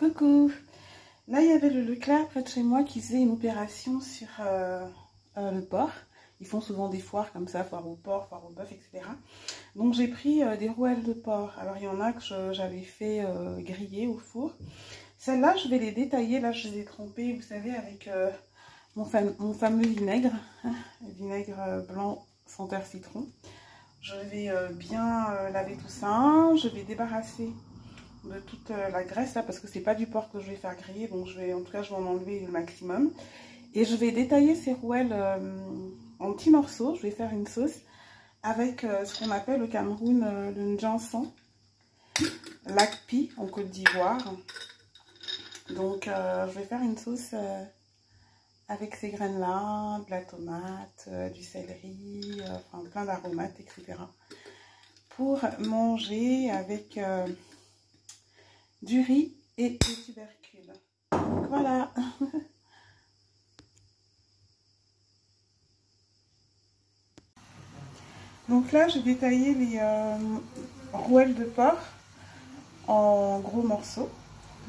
Coucou. Là, il y avait le Leclerc près de chez moi qui faisait une opération sur le porc. Ils font souvent des foires comme ça, foire au porc, foire au bœuf, etc. Donc j'ai pris des rouelles de porc. Alors il y en a que j'avais fait griller au four. Celles-là, je vais les détailler. Là, je les ai trempées, vous savez, avec mon fameux vinaigre. Vinaigre blanc senteur citron. Je vais bien laver tout ça. Je vais débarrasser de toute la graisse là parce que c'est pas du porc que je vais faire griller, donc je vais en enlever le maximum et je vais détailler ces rouelles en petits morceaux. Je vais faire une sauce avec ce qu'on appelle au Cameroun le Njansan, l'akpi en Côte d'Ivoire. Donc je vais faire une sauce avec ces graines là, de la tomate, du céleri, enfin plein d'aromates, etc. pour manger avec du riz et des tubercules. Donc voilà. Donc là, j'ai détaillé les rouelles de porc en gros morceaux.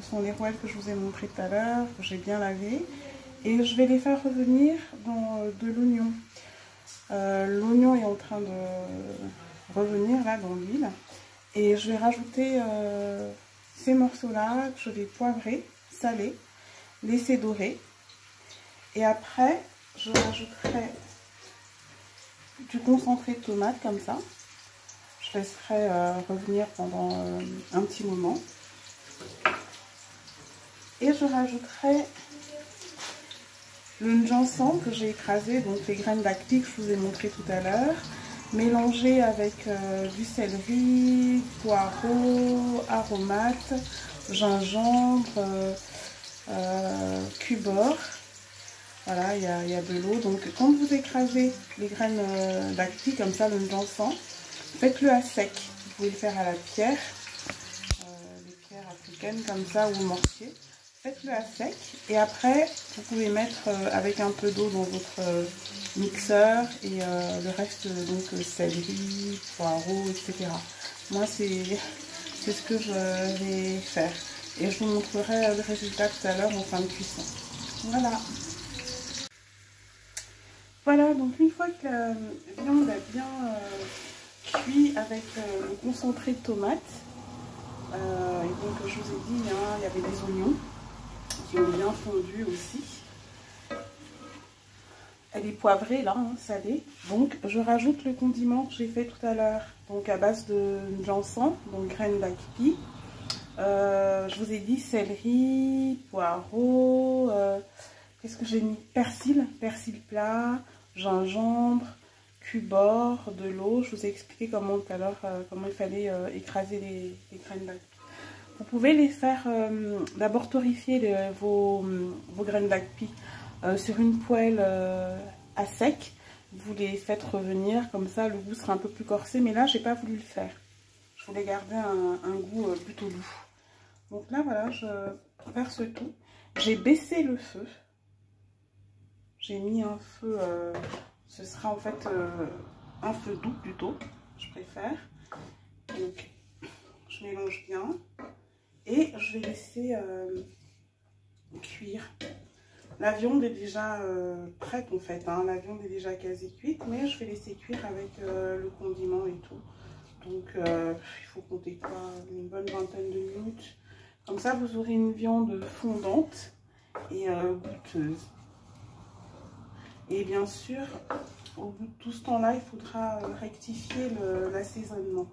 Ce sont les rouelles que je vous ai montrées tout à l'heure, que j'ai bien lavées. Et je vais les faire revenir dans de l'oignon. L'oignon est en train de revenir là dans l'huile. Et je vais rajouter ces morceaux-là que je vais poivrer, saler, laisser dorer. Et après, je rajouterai du concentré de tomate comme ça. Je laisserai revenir pendant un petit moment. Et je rajouterai le njansan que j'ai écrasé, donc les graines d'acti que je vous ai montré tout à l'heure, mélangé avec du céleri, poireau, aromates, gingembre, cubord. Voilà, il y a de l'eau. Donc quand vous écrasez les graines d'acti comme ça, le njansan, faites-le à sec. Vous pouvez le faire à la pierre, les pierres africaines comme ça ou au mortier. Faites-le à sec et après vous pouvez mettre avec un peu d'eau dans votre mixeur et le reste, donc céleri, poireau, etc. Moi c'est ce que je vais faire et je vous montrerai le résultat tout à l'heure en fin de cuisson. Voilà. Voilà, donc une fois que la viande a bien cuit avec le concentré de tomate, et donc je vous ai dit, hein, il y avait des oignons qui ont bien fondu aussi. Elle est poivrée là, hein, salée. Donc je rajoute le condiment que j'ai fait tout à l'heure, donc à base de njansan, donc graines d'acpi. Je vous ai dit céleri, poireau, qu'est-ce que j'ai mis? Persil plat, gingembre, cubord, de l'eau. Je vous ai expliqué comment tout à l'heure comment il fallait écraser les graines d'acpi. Vous pouvez les faire d'abord torréfier vos graines d'acpi sur une poêle à sec. Vous les faites revenir, comme ça le goût sera un peu plus corsé. Mais là, j'ai pas voulu le faire. Je voulais garder un goût plutôt doux. Donc là, voilà, je verse tout. J'ai baissé le feu. J'ai mis un feu, ce sera en fait un feu doux plutôt, je préfère. Donc, je mélange bien. Et je vais laisser cuire. La viande est déjà prête en fait, hein. La viande est déjà quasi cuite, mais je vais laisser cuire avec le condiment et tout. Donc il faut compter quoi, une bonne vingtaine de minutes. Comme ça vous aurez une viande fondante et goûteuse. Et bien sûr, au bout de tout ce temps-là, il faudra rectifier l'assaisonnement.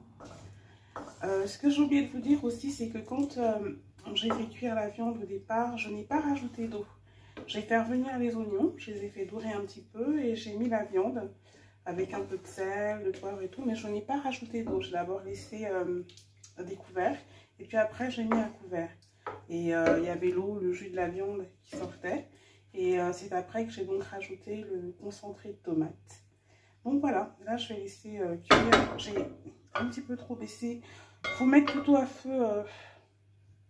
Ce que j'ai oublié de vous dire aussi, c'est que quand j'ai fait cuire la viande au départ, je n'ai pas rajouté d'eau. J'ai fait revenir les oignons, je les ai fait dorer un petit peu et j'ai mis la viande avec un peu de sel, de poivre et tout, mais je n'ai pas rajouté d'eau. J'ai d'abord laissé des couverts et puis après j'ai mis un couvert. Et il y avait l'eau, le jus de la viande qui sortait. Et c'est après que j'ai donc rajouté le concentré de tomate. Donc voilà, là je vais laisser cuire. J'ai un petit peu trop baissé. Il faut mettre plutôt à feu,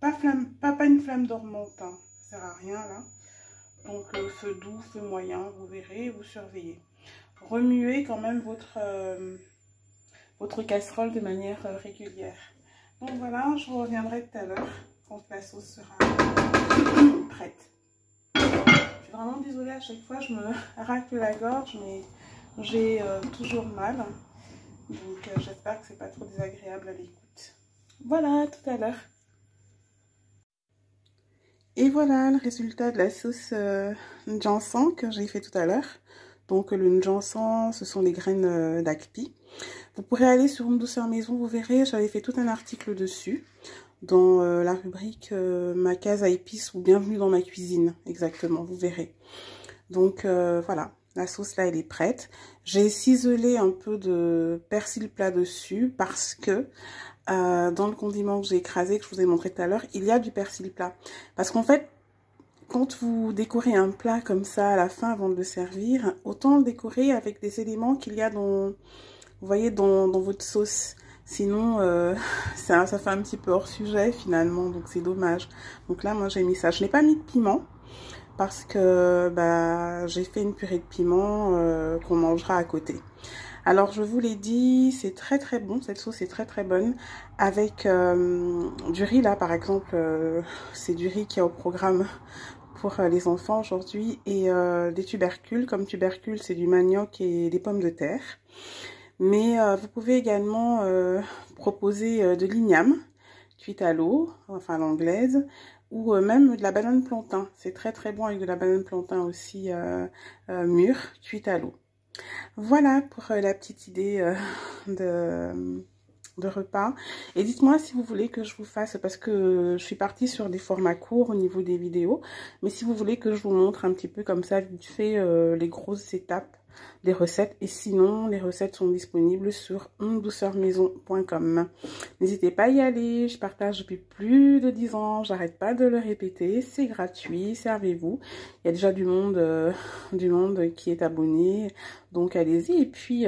pas une flamme dormante, hein. Ça sert à rien là. Donc feu doux, feu moyen, vous verrez, vous surveillez. Remuez quand même votre casserole de manière régulière. Donc voilà, je reviendrai tout à l'heure quand la sauce sera prête. Je suis vraiment désolée, à chaque fois je me racle la gorge, mais j'ai toujours mal. Donc j'espère que c'est pas trop désagréable à l'écoute. Voilà, tout à l'heure. Et voilà le résultat de la sauce Njangsan que j'ai fait tout à l'heure. Donc le Njangsan, ce sont les graines d'Akpi. Vous pourrez aller sur Une Douceur Maison, vous verrez, j'avais fait tout un article dessus. Dans la rubrique Ma case à épices ou Bienvenue dans ma cuisine, exactement, vous verrez. Donc voilà, la sauce là elle est prête. J'ai ciselé un peu de persil plat dessus parce que dans le condiment que j'ai écrasé, que je vous ai montré tout à l'heure, il y a du persil plat. Parce qu'en fait, quand vous décorez un plat comme ça à la fin avant de le servir, autant le décorer avec des éléments qu'il y a dans, vous voyez, dans votre sauce. Sinon, ça fait un petit peu hors sujet finalement, donc c'est dommage. Donc là, moi j'ai mis ça. Je n'ai pas mis de piment parce que bah, j'ai fait une purée de piment qu'on mangera à côté. Alors je vous l'ai dit, c'est très très bon, cette sauce est très très bonne. Avec du riz là par exemple, c'est du riz qui est au programme pour les enfants aujourd'hui. Et des tubercules, comme tubercules c'est du manioc et des pommes de terre. Mais vous pouvez également proposer de l'igname cuite à l'eau, enfin l'anglaise, ou même de la banane plantain. C'est très très bon avec de la banane plantain aussi mûre, cuite à l'eau. Voilà pour la petite idée de repas. Et dites-moi si vous voulez que je vous fasse, parce que je suis partie sur des formats courts au niveau des vidéos, mais si vous voulez que je vous montre un petit peu comme ça, vite fait, les grosses étapes des recettes. Et sinon, les recettes sont disponibles sur unedouceurmaison.com. N'hésitez pas à y aller, je partage depuis plus de 10 ans, j'arrête pas de le répéter, c'est gratuit, servez-vous. Il y a déjà du monde qui est abonné, donc allez-y. Et puis,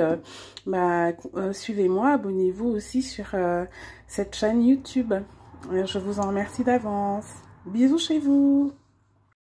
suivez-moi, abonnez-vous aussi sur cette chaîne YouTube. Je vous en remercie d'avance. Bisous chez vous.